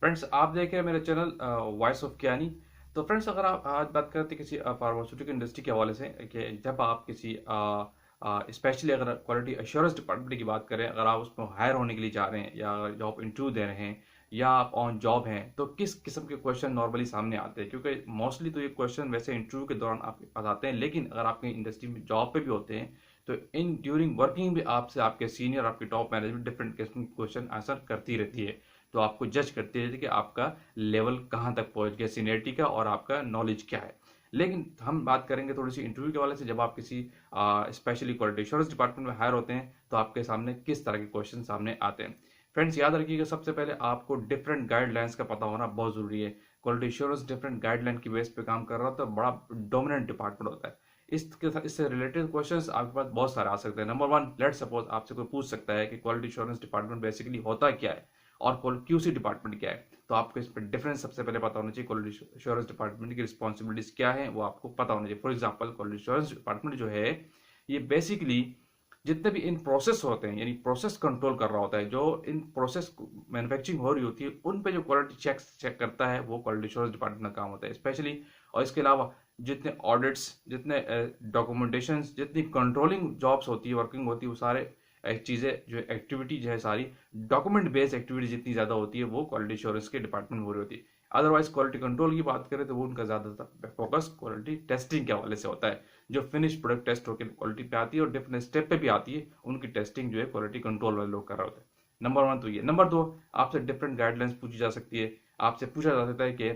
Friends, आप देख रहे हैं मेरा चैनल वॉइस ऑफ ज्ञानी। तो फ्रेंड्स, अगर आप आज बात करते हैं किसी फार्मास्यूटिकल इंडस्ट्री के हवाले से कि जब आप किसी स्पेशली अगर क्वालिटी एश्योरेंस डिपार्टमेंट की बात करें, अगर आप उसमें हायर होने के लिए जा रहे हैं या जॉब इंटरव्यू दे रहे हैं या आप ऑन जॉब हैं, तो किस किस्म के क्वेश्चन नॉर्मली सामने आते हैं? क्योंकि मोस्टली तो ये क्वेश्चन वैसे इंटरव्यू के दौरान आपके पास आते हैं, लेकिन अगर आपके इंडस्ट्री में जॉब पे भी होते हैं तो इन ड्यूरिंग वर्किंग भी आपसे आपके सीनियर, आपके टॉप मैनेजमेंट डिफरेंट किस्म के क्वेश्चन आंसर करती रहती है। तो आपको जज करती रहती है कि आपका लेवल कहाँ तक पहुंच गया सीनियरिटी का और आपका नॉलेज क्या है। लेकिन हम बात करेंगे थोड़ी सी इंटरव्यू के वाले से, जब आप किसी स्पेशली क्वालिटी एश्योरेंस डिपार्टमेंट में हायर होते हैं तो आपके सामने किस तरह के क्वेश्चन सामने आते हैं। फ्रेंड्स, याद रखिएगा, सबसे पहले आपको डिफरेंट गाइडलाइंस का पता होना बहुत जरूरी है। क्वालिटी एश्योरेंस डिफरेंट गाइडलाइन की बेस पे काम कर रहा होता है, बड़ा डोमिनेंट डिपार्टमेंट होता है। इससे रिलेटेड क्वेश्चंस आपके पास बहुत सारे आ सकते हैं। नंबर वन, लेट सपोज आपसे कोई पूछ सकता है कि क्वालिटी एश्योरेंस डिपार्टमेंट बेसिकली होता क्या है और क्यूसी डिपार्टमेंट क्या है। तो आपको इस पर डिफरेंस सबसे पहले पता होना चाहिए। क्वालिटी एश्योरेंस डिपार्टमेंट की रिस्पॉन्सिबिलिटीज क्या है वो आपको पता होना चाहिए। For example, quality assurance department जो है, ये बेसिकली जितने भी इन प्रोसेस होते हैं, यानी प्रोसेस कंट्रोल कर रहा होता है, जो इन प्रोसेस मैन्युफैक्चरिंग हो रही होती है उन पे जो क्वालिटी चेक करता है, वो क्वालिटी एश्योरेंस डिपार्टमेंट का काम होता है स्पेशली। और इसके अलावा जितने ऑडिट्स, जितने डॉक्यूमेंटेशन, जितनी कंट्रोलिंग जॉब्स होती है, वर्किंग होती है, वो सारे चीज़ें जो एक्टिविटी जो है सारी डॉक्यूमेंट बेस्ड एक्टिविटी जितनी ज़्यादा होती है वो क्वालिटी एश्योरेंस के डिपार्टमेंट में हो रही होती है। अदरवाइज क्वालिटी कंट्रोल की बात करें तो वो उनका ज़्यादातर फोकस क्वालिटी टेस्टिंग के हवाले से होता है। जो फिनिश प्रोडक्ट टेस्ट होकर क्वालिटी पे आती है और डिफरेंट स्टेप पे भी आती है, उनकी टेस्टिंग जो है क्वालिटी कंट्रोल वाले लोग कर रहे होते हैं। नंबर वन तो ये। नंबर दो, आपसे डिफरेंट गाइडलाइंस पूछी जा सकती है। आपसे पूछा जा सकता है कि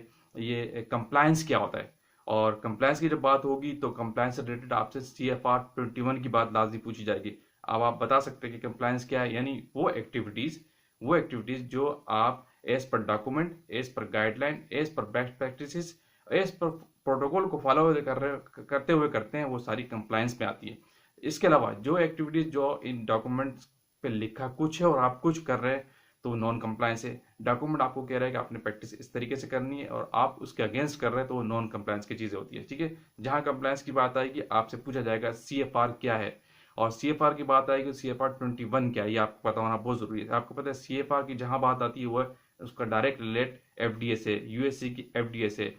ये कंप्लायंस क्या होता है। और कंप्लायंस की जब बात होगी तो कंप्लायंस से रिलेटेड आपसे CFR 21 की बात लाजमी पूछी जाएगी। अब आप बता सकते हैं कि कंप्लायंस क्या है, यानी वो एक्टिविटीज जो आप as per document, as per guideline, as per best practices, as per protocol को फॉलो करते हुए करते हैं, वो सारी कंप्लायंस में आती है। इसके अलावा जो एक्टिविटीज जो इन डॉक्यूमेंट्स पे लिखा कुछ है और आप कुछ कर रहे हैं, तो नॉन कंप्लायंस है। डॉक्यूमेंट आपको कह रहा है कि आपने प्रैक्टिस इस तरीके से करनी है और आप उसके अगेंस्ट कर रहे हैं, तो वो नॉन कंप्लायंस की चीजें होती है। ठीक है, जहां कंप्लायंस की बात आएगी आपसे पूछा जाएगा CFR क्या है, और CFR की बात आएगी CFR 21 क्या है, ये आपको पता होना बहुत जरूरी है। आपको पता है CFR की जहां बात आती है वह उसका डायरेक्ट रिलेट FDA से, यूएसए की FDA से।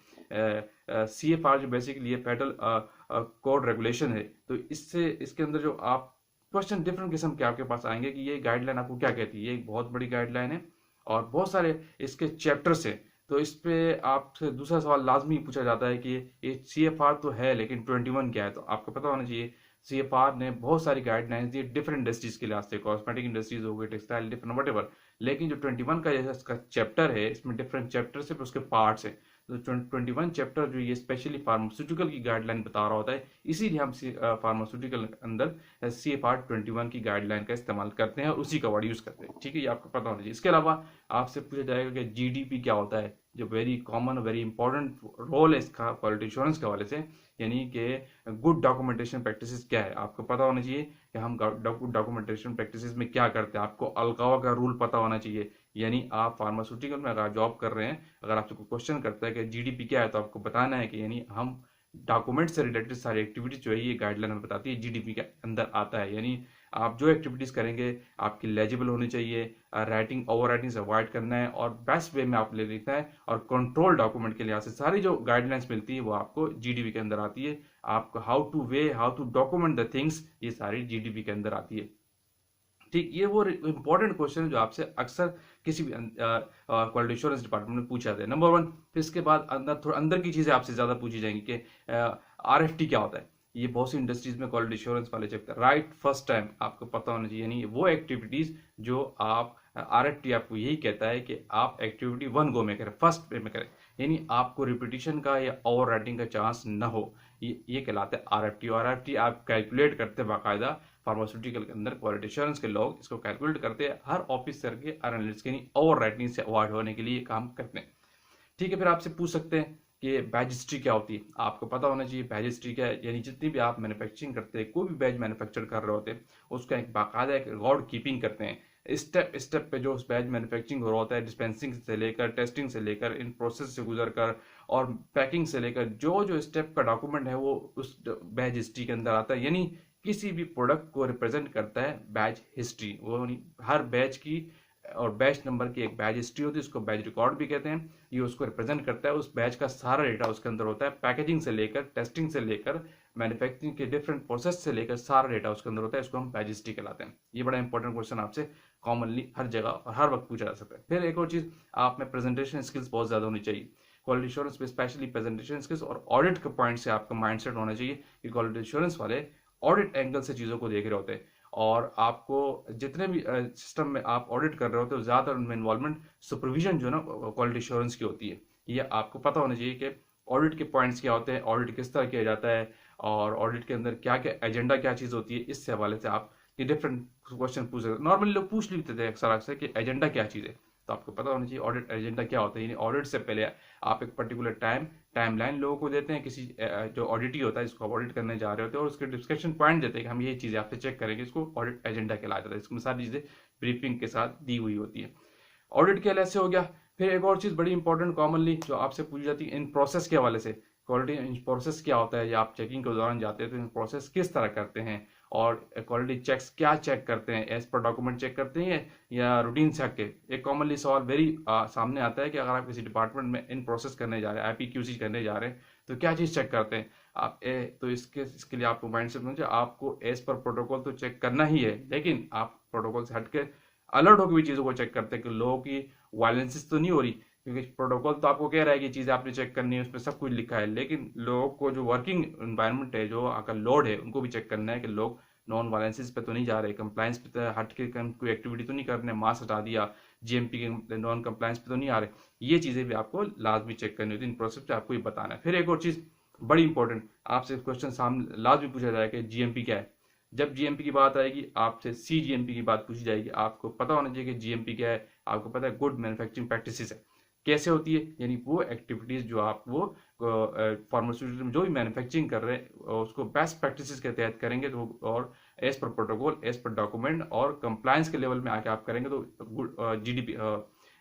CFR जो बेसिकली फेडरल कोड रेगुलेशन है, तो इससे इसके अंदर जो आप क्वेश्चन डिफरेंट किस्म के आपके पास आएंगे कि ये गाइडलाइन आपको क्या कहती है। ये एक बहुत बड़ी गाइडलाइन है और बहुत सारे इसके चैप्टर्स हैं। तो इस पे आपसे दूसरा सवाल लाजमी पूछा जाता है कि ये CFR तो है लेकिन 21 क्या है। तो आपको पता होना चाहिए CFR ने बहुत सारी गाइडलाइंस दी डिफरेंट इंडस्ट्रीज के लिए, कॉस्मेटिक इंडस्ट्रीज हो गई, टेक्सटाइल, डिफरेंट वटेवर। लेकिन जो 21 का जैसा इसका चैप्टर है, इसमें डिफरेंट चैप्टर्स है, उसके पार्ट्स है। तो 21 चैप्टर जो ये स्पेशली फार्मास्यूटिकल की गाइडलाइन बता रहा होता है, इसीलिए हम फार्मास्यूटिकल के अंदर CFR 21 की गाइडलाइन का इस्तेमाल करते हैं और उसी का वर्ड यूज करते हैं। ठीक है, ये आपको पता होना चाहिए। इसके अलावा आपसे पूछा जाएगा कि GDP क्या होता है, जो very common, very important role है इसका क्वालिटी इंश्योरेंस के हवाले से, यानी कि गुड डॉक्यूमेंटेशन प्रैक्टिसेस क्या है। आपको पता होना चाहिए कि हम डॉक्यूमेंटेशन प्रैक्टिसेस में क्या करते हैं। आपको अलकावा का रूल पता होना चाहिए, यानी आप फार्मास्यूटिकल में अगर जॉब कर रहे हैं, अगर आपसे कोई क्वेश्चन करता है कि GDP क्या है, तो आपको बताना है कि यानी हम डॉक्यूमेंट से रिलेटेड सारी एक्टिविटीज जो है ये गाइडलाइन में बताती है, GDP के अंदर आता है। यानी आप जो एक्टिविटीज करेंगे आपकी लेजिबल होनी चाहिए, राइटिंग ओवर राइटिंग से अवॉइड करना है और बेस्ट वे में आप ले लिखना है। और कंट्रोल डॉक्यूमेंट के लिहाज से सारी जो गाइडलाइंस मिलती है वो आपको GDP के अंदर आती है। आपको how to document the things, ये सारी GDP के अंदर आती है। ठीक, ये वो इंपॉर्टेंट क्वेश्चन है जो आपसे अक्सर किसी भी क्वालिटी इंश्योरेंस डिपार्टमेंट में पूछा जाता है। Number one. फिर इसके बाद अंदर थोड़ा अंदर की चीजें आपसे ज्यादा पूछी जाएंगी कि RFT क्या होता है। ये बहुत सी इंडस्ट्रीज में क्वालिटी इंश्योरेंस वाले चेक करते हैं, राइट फर्स्ट टाइम आपको पता होना चाहिए। यानी वो एक्टिविटीज जो आप RFT आपको यही कहता है कि आप एक्टिविटी वन गो में करें, फर्स्ट वे में करें, यानी आपको रिपीटिशन का या ओवर राइटिंग का चांस न हो। ये कहलाता है RFT। और RFT आप कैलकुलेट करते हैं बाकायदा, फार्मास्यूटिकल के अंदर क्वालिटी एश्योरेंस के लोग इसको कैलकुलेट करते हैं, हर ऑफिसर के एनालिस्ट के नहीं ओवर राइटिंग से अवॉइड होने के लिए काम करते हैं। ठीक है, फिर आपसे पूछ सकते हैं कि बैच हिस्ट्री क्या होती है। आपको पता होना चाहिए बैच हिस्ट्री क्या है, यानी जितनी भी आप मैन्युफैक्चरिंग करते हैं, कोई भी बैच मैन्युफैक्चर कर रहे होते हैं, उसका एक बाकायदा एक रिकॉर्ड कीपिंग करते हैं। स्टेप स्टेप पे जो उस बैच मैन्युफैक्चरिंग हो रहा होता है, डिस्पेंसिंग से लेकर, टेस्टिंग से लेकर, इन प्रोसेस से गुजर कर और पैकिंग से लेकर, जो जो स्टेप का डॉक्यूमेंट है वो उस बैच हिस्ट्री के अंदर आता है। यानी किसी भी प्रोडक्ट को रिप्रेजेंट करता है बैच हिस्ट्री, वो हर बैच की और बैच नंबर की एक बैच हिस्ट्री होती है, उसको बैच रिकॉर्ड भी कहते हैं। ये उसको रिप्रेजेंट करता है, उस बैच का सारा डेटा उसके अंदर होता है, पैकेजिंग से लेकर, टेस्टिंग से लेकर, मैन्युफैक्चरिंग के डिफरेंट प्रोसेस से लेकर सारा डेटा उसके अंदर होता है। इसको हम बैच हिस्ट्री कहलाते हैं। ये बड़ा इंपॉर्टेंट क्वेश्चन आपसे कॉमनली हर जगह और हर वक्त पूछा जा सकता है। फिर एक और चीज, आप में प्रेजेंटेशन स्किल्स बहुत ज्यादा होनी चाहिए। क्वालिटी एश्योरेंस में स्पेशली प्रेजेंटेशन स्किल्स और ऑडिट के पॉइंट से आपका माइंडसेट होना चाहिए कि क्वालिटी एश्योरेंस वाले ऑडिट एंगल से चीजों को देख रहे होते हैं, और आपको जितने भी सिस्टम में आप ऑडिट कर रहे होते हो ज्यादातर उनमें इन्वॉल्वमेंट सुपरविजन जो है ना क्वालिटी एश्योरेंस की होती है। ये आपको पता होना चाहिए कि ऑडिट के पॉइंट्स क्या होते हैं, ऑडिट किस तरह किया जाता है, और ऑडिट के अंदर क्या क्या एजेंडा क्या चीज होती है। इससे हवाले से आप ये डिफरेंट क्वेश्चन पूछ सकते हैं। नॉर्मली लोग पूछ लेते थे अक्सर अक्सर कि एजेंडा क्या चीज है, तो आपको पता होना चाहिए ऑडिट एजेंडा क्या होता है। यानी ऑडिट से पहले आप एक पर्टिकुलर टाइमलाइन लोगों को देते हैं, किसी जो ऑडिटी होता है जिसको आप ऑडिट करने जा रहे होते हैं, और उसके डिस्कशन पॉइंट देते हैं कि हम ये चीजें आपसे चेक करेंगे, इसको ऑडिट एजेंडा कहलाया जाता है। इसमें सारी चीजें ब्रीफिंग के साथ दी हुई होती है। ऑडिट के ऐसे हो गया। फिर एक और चीज बड़ी इंपॉर्टेंट कॉमनली जो आपसे पूछी जाती है इन प्रोसेस के हवाले से, क्वालिटी इन प्रोसेस क्या होता है, या आप चेकिंग के दौरान जाते हैं तो इन प्रोसेस किस तरह करते हैं, और क्वालिटी चेक्स क्या चेक करते हैं, एज पर डॉक्यूमेंट चेक करते हैं या रूटीन चेक के। एक कॉमनली सवाल वेरी सामने आता है कि अगर आप किसी डिपार्टमेंट में इन प्रोसेस करने जा रहे हैं, IPQC करने जा रहे हैं, तो क्या चीज चेक करते हैं आप। तो इसके लिए आपको माइंड सेट समझे, आपको एज पर प्रोटोकॉल तो चेक करना ही है, लेकिन आप प्रोटोकॉल से हटके अलर्ट होकर भी चीजों को चेक करते हैं कि लोगों की वायलेंसेस तो नहीं हो रही, क्योंकि प्रोटोकॉल तो आपको कह रहा है कि चीजें आपने चेक करनी है, उसमें सब कुछ लिखा है, लेकिन लोगों को जो वर्किंग एनवायरनमेंट है, जो आपका लोड है, उनको भी चेक करना है कि लोग नॉन वायलेंसेस पे तो नहीं जा रहे, कंप्लायंस पे तो हट के कोई एक्टिविटी तो नहीं कर रहे, मास हटा दिया, GMP के नॉन कंप्लायंस पे तो नहीं आ रहे। ये चीजें भी आपको लाजमी चेक करनी होती है, इन प्रोसेस पे आपको ये बताना है। फिर एक और चीज बड़ी इंपॉर्टेंट, आपसे क्वेश्चन सामने लाजमी पूछा जाएगा कि GMP क्या है। जब GMP की बात आएगी, आपसे CGMP की बात पूछी जाएगी, आपको पता होना चाहिए कि GMP क्या है। आपको पता है गुड मैन्युफैक्चरिंग प्रैक्टिसेस है, कैसे होती है, यानी वो एक्टिविटीज जो आप वो फार्मास्यूटिकल में जो भी मैन्युफैक्चरिंग कर रहे हैं उसको बेस्ट प्रैक्टिसेस के तहत करेंगे, तो और as per protocol, as per document और कंप्लायंस के लेवल में आके आप करेंगे तो गुड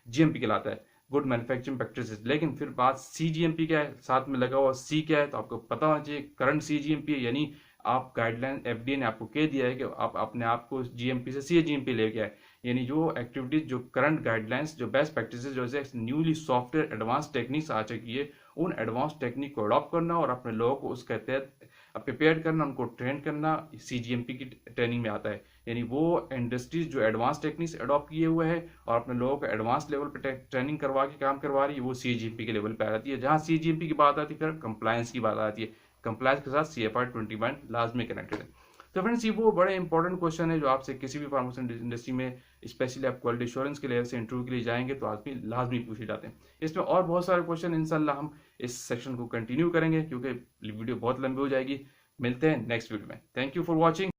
GMP कहलाता है, गुड मैन्युफैक्चरिंग प्रैक्टिसेस। लेकिन फिर बात CGMP क्या है, साथ में लगा हुआ C क्या है, तो आपको पता होना चाहिए करंट CGMP है, यानी आप गाइडलाइन FDA ने आपको कह दिया है कि आप अपने आप को GMP से CGMP लेके आए, यानी जो एक्टिविटीज, जो करंट गाइडलाइंस, जो बेस्ट प्रैक्टिसेस, जैसे न्यूली सॉफ्टवेयर एडवांस टेक्निक्स आ चुकी है, उन एडवांस टेक्निक को अडॉप्ट करना और अपने लोगों को उसके तहत प्रिपेयर करना, उनको ट्रेन करना, CGMP की ट्रेनिंग में आता है। यानी वो इंडस्ट्रीज जो एडवांस टेक्निक्स अडॉप्ट किए हुए है और अपने लोगों को एडवांस लेवल पे ट्रेनिंग करवा के काम करवा रही है, वो CGMP के लेवल पे आ जाती है। जहाँ CGMP की बात आती है फिर कंप्लायंस की बात आती है, कंप्लायंस के साथ CFR 21 लाजमी कनेक्टेड है। तो फ्रेंड्स ये वो बड़े इंपॉर्टेंट क्वेश्चन है जो आपसे किसी भी फार्मास्यूटिकल इंडस्ट्री में, स्पेशली आप क्वालिटी एश्योरेंस के लेवल से इंटरव्यू के लिए जाएंगे तो आदमी लाजमी पूछे जाते हैं। इसमें और बहुत सारे क्वेश्चन इंशाल्लाह हम इस सेक्शन को कंटिन्यू करेंगे, क्योंकि वीडियो बहुत लंबी हो जाएगी। मिलते हैं नेक्स्ट वीडियो में। Thank you for watching.